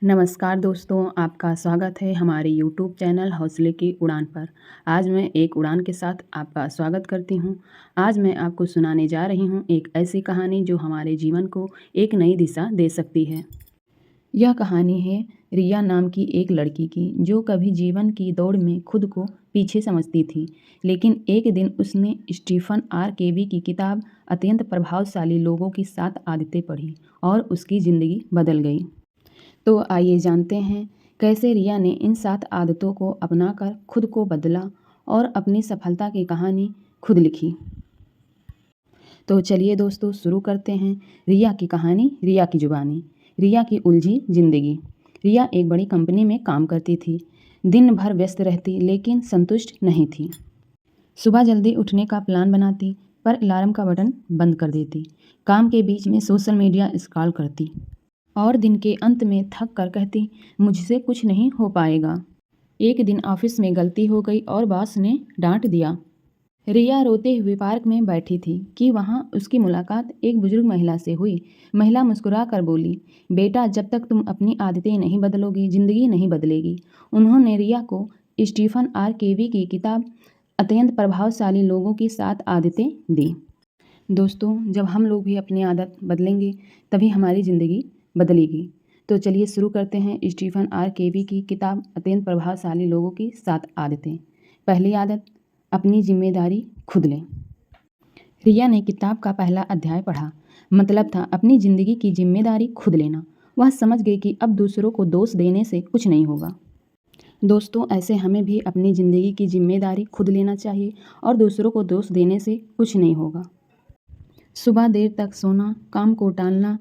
नमस्कार दोस्तों, आपका स्वागत है हमारे यूट्यूब चैनल हौसले की उड़ान पर। आज मैं एक उड़ान के साथ आपका स्वागत करती हूँ। आज मैं आपको सुनाने जा रही हूँ एक ऐसी कहानी जो हमारे जीवन को एक नई दिशा दे सकती है। यह कहानी है रिया नाम की एक लड़की की, जो कभी जीवन की दौड़ में खुद को पीछे समझती थी। लेकिन एक दिन उसने स्टीफन आर केवी की किताब अत्यंत प्रभावशाली लोगों की 7 आदतें पढ़ी और उसकी ज़िंदगी बदल गई। तो आइए जानते हैं कैसे रिया ने इन 7 आदतों को अपनाकर खुद को बदला और अपनी सफलता की कहानी खुद लिखी। तो चलिए दोस्तों शुरू करते हैं रिया की कहानी, रिया की जुबानी। रिया की उलझी जिंदगी। रिया एक बड़ी कंपनी में काम करती थी। दिन भर व्यस्त रहती लेकिन संतुष्ट नहीं थी। सुबह जल्दी उठने का प्लान बनाती पर अलार्म का बटन बंद कर देती। काम के बीच में सोशल मीडिया स्क्रॉल करती और दिन के अंत में थक कर कहती, मुझसे कुछ नहीं हो पाएगा। एक दिन ऑफिस में गलती हो गई और बॉस ने डांट दिया। रिया रोते हुए पार्क में बैठी थी कि वहाँ उसकी मुलाकात एक बुजुर्ग महिला से हुई। महिला मुस्कुरा कर बोली, बेटा, जब तक तुम अपनी आदतें नहीं बदलोगी ज़िंदगी नहीं बदलेगी। उन्होंने रिया को स्टीफन आर केवी की किताब अत्यंत प्रभावशाली लोगों की 7 आदतें दी। दोस्तों, जब हम लोग भी अपनी आदत बदलेंगे तभी हमारी ज़िंदगी बदलेगी। तो चलिए शुरू करते हैं स्टीफन आर केवी की किताब अत्यंत प्रभावशाली लोगों की 7 आदतें। पहली आदत, अपनी जिम्मेदारी खुद लें। रिया ने किताब का पहला अध्याय पढ़ा। मतलब था अपनी ज़िंदगी की जिम्मेदारी खुद लेना। वह समझ गई कि अब दूसरों को दोष देने से कुछ नहीं होगा। दोस्तों, ऐसे हमें भी अपनी ज़िंदगी की जिम्मेदारी खुद लेना चाहिए और दूसरों को दोष देने से कुछ नहीं होगा। सुबह देर तक सोना, काम को टालना,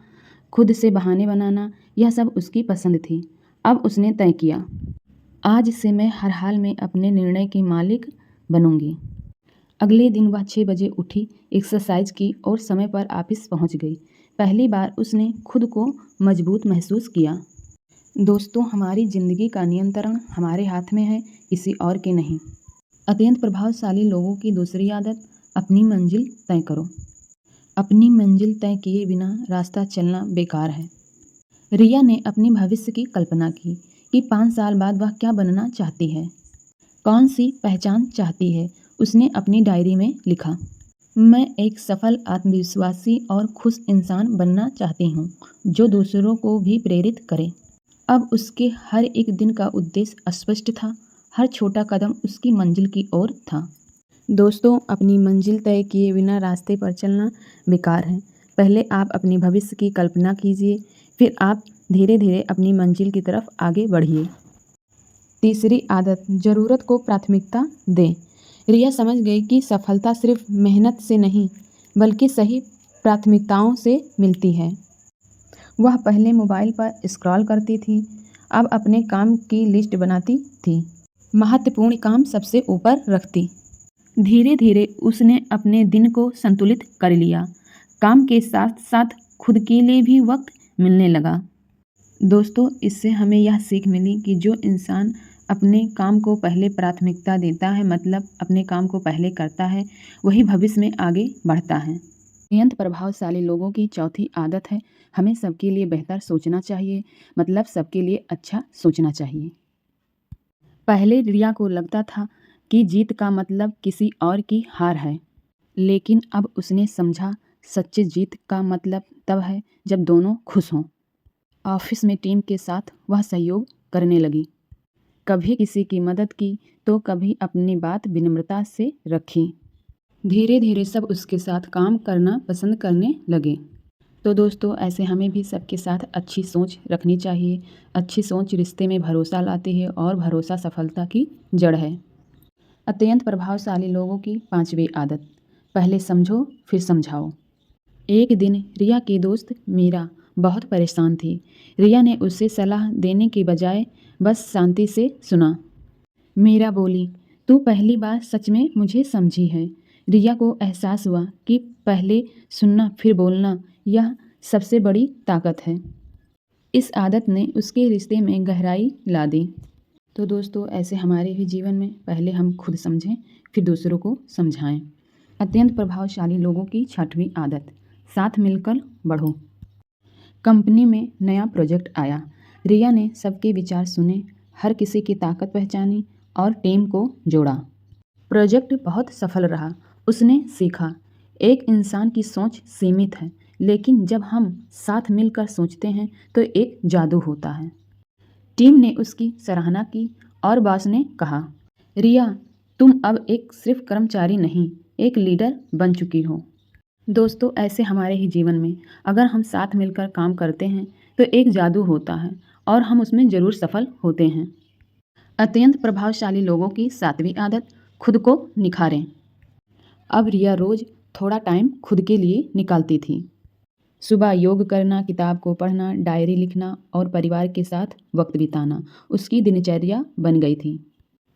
खुद से बहाने बनाना, यह सब उसकी पसंद थी। अब उसने तय किया, आज से मैं हर हाल में अपने निर्णय की मालिक बनूंगी। अगले दिन वह 6 बजे उठी, एक्सरसाइज की और समय पर ऑफिस पहुंच गई। पहली बार उसने खुद को मजबूत महसूस किया। दोस्तों, हमारी ज़िंदगी का नियंत्रण हमारे हाथ में है, किसी और के नहीं। अत्यंत प्रभावशाली लोगों की दूसरी आदत, अपनी मंजिल तय करो। अपनी मंजिल तय किए बिना रास्ता चलना बेकार है। रिया ने अपनी भविष्य की कल्पना की कि 5 साल बाद वह क्या बनना चाहती है, कौन सी पहचान चाहती है। उसने अपनी डायरी में लिखा, मैं एक सफल, आत्मविश्वासी और खुश इंसान बनना चाहती हूँ, जो दूसरों को भी प्रेरित करे। अब उसके हर एक दिन का उद्देश्य स्पष्ट था। हर छोटा कदम उसकी मंजिल की ओर था। दोस्तों, अपनी मंजिल तय किए बिना रास्ते पर चलना बेकार है। पहले आप अपने भविष्य की कल्पना कीजिए, फिर आप धीरे धीरे अपनी मंजिल की तरफ आगे बढ़िए। तीसरी आदत, ज़रूरत को प्राथमिकता दें। रिया समझ गई कि सफलता सिर्फ मेहनत से नहीं बल्कि सही प्राथमिकताओं से मिलती है। वह पहले मोबाइल पर स्क्रॉल करती थी, अब अपने काम की लिस्ट बनाती थी, महत्वपूर्ण काम सबसे ऊपर रखती। धीरे धीरे उसने अपने दिन को संतुलित कर लिया। काम के साथ साथ खुद के लिए भी वक्त मिलने लगा। दोस्तों, इससे हमें यह सीख मिली कि जो इंसान अपने काम को पहले प्राथमिकता देता है, मतलब अपने काम को पहले करता है, वही भविष्य में आगे बढ़ता है। अत्यंत प्रभावशाली लोगों की चौथी आदत है, हमें सबके लिए बेहतर सोचना चाहिए, मतलब सबके लिए अच्छा सोचना चाहिए। पहले रिया को लगता था कि जीत का मतलब किसी और की हार है, लेकिन अब उसने समझा सच्ची जीत का मतलब तब है जब दोनों खुश हों। ऑफिस में टीम के साथ वह सहयोग करने लगी। कभी किसी की मदद की तो कभी अपनी बात विनम्रता से रखी। धीरे धीरे सब उसके साथ काम करना पसंद करने लगे। तो दोस्तों, ऐसे हमें भी सबके साथ अच्छी सोच रखनी चाहिए। अच्छी सोच रिश्ते में भरोसा लाती है और भरोसा सफलता की जड़ है। अत्यंत प्रभावशाली लोगों की 5वीं आदत, पहले समझो फिर समझाओ। एक दिन रिया की दोस्त मीरा बहुत परेशान थी। रिया ने उसे सलाह देने के बजाय बस शांति से सुना। मीरा बोली, तू पहली बार सच में मुझे समझी है। रिया को एहसास हुआ कि पहले सुनना फिर बोलना, यह सबसे बड़ी ताकत है। इस आदत ने उसके रिश्ते में गहराई ला दी। तो दोस्तों, ऐसे हमारे भी जीवन में पहले हम खुद समझें फिर दूसरों को समझाएं। अत्यंत प्रभावशाली लोगों की 6वीं आदत, साथ मिलकर बढ़ो। कंपनी में नया प्रोजेक्ट आया। रिया ने सबके विचार सुने, हर किसी की ताकत पहचानी और टीम को जोड़ा। प्रोजेक्ट बहुत सफल रहा। उसने सीखा, एक इंसान की सोच सीमित है, लेकिन जब हम साथ मिलकर सोचते हैं तो एक जादू होता है। टीम ने उसकी सराहना की और बॉस ने कहा, रिया, तुम अब एक सिर्फ कर्मचारी नहीं, एक लीडर बन चुकी हो। दोस्तों, ऐसे हमारे ही जीवन में अगर हम साथ मिलकर काम करते हैं तो एक जादू होता है और हम उसमें ज़रूर सफल होते हैं। अत्यंत प्रभावशाली लोगों की 7वीं आदत, खुद को निखारें। अब रिया रोज़ थोड़ा टाइम खुद के लिए निकालती थी। सुबह योग करना, किताब को पढ़ना, डायरी लिखना और परिवार के साथ वक्त बिताना उसकी दिनचर्या बन गई थी।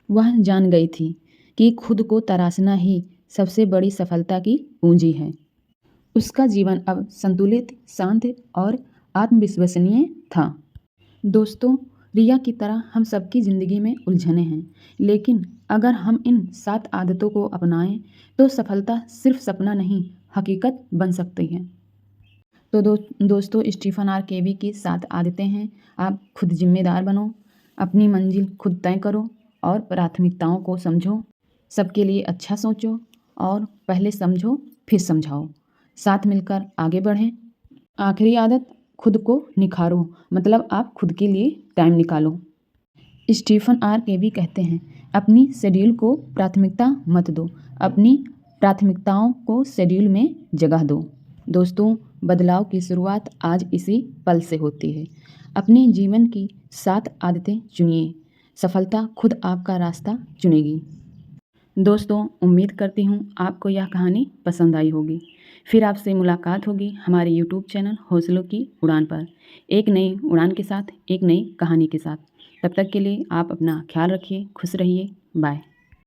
वह जान गई थी कि खुद को तराशना ही सबसे बड़ी सफलता की पूंजी है। उसका जीवन अब संतुलित, शांत और आत्मविश्वसनीय था। दोस्तों, रिया की तरह हम सबकी ज़िंदगी में उलझने हैं, लेकिन अगर हम इन 7 आदतों को अपनाएं तो सफलता सिर्फ सपना नहीं, हकीकत बन सकती है। तो दोस्तों, स्टीफन आर केवी की 7 आदतें हैं। आप खुद जिम्मेदार बनो, अपनी मंजिल खुद तय करो और प्राथमिकताओं को समझो, सबके लिए अच्छा सोचो और पहले समझो फिर समझाओ, साथ मिलकर आगे बढ़ें। आखिरी आदत, खुद को निखारो, मतलब आप खुद के लिए टाइम निकालो। स्टीफन आर केवी कहते हैं, अपनी शेड्यूल को प्राथमिकता मत दो, अपनी प्राथमिकताओं को शेड्यूल में जगह दो। दोस्तों, बदलाव की शुरुआत आज इसी पल से होती है। अपने जीवन की 7 आदतें चुनिए, सफलता खुद आपका रास्ता चुनेगी। दोस्तों, उम्मीद करती हूँ आपको यह कहानी पसंद आई होगी। फिर आपसे मुलाकात होगी हमारे यूट्यूब चैनल हौसलों की उड़ान पर, एक नई उड़ान के साथ, एक नई कहानी के साथ। तब तक के लिए आप अपना ख्याल रखिए, खुश रहिए, बाय।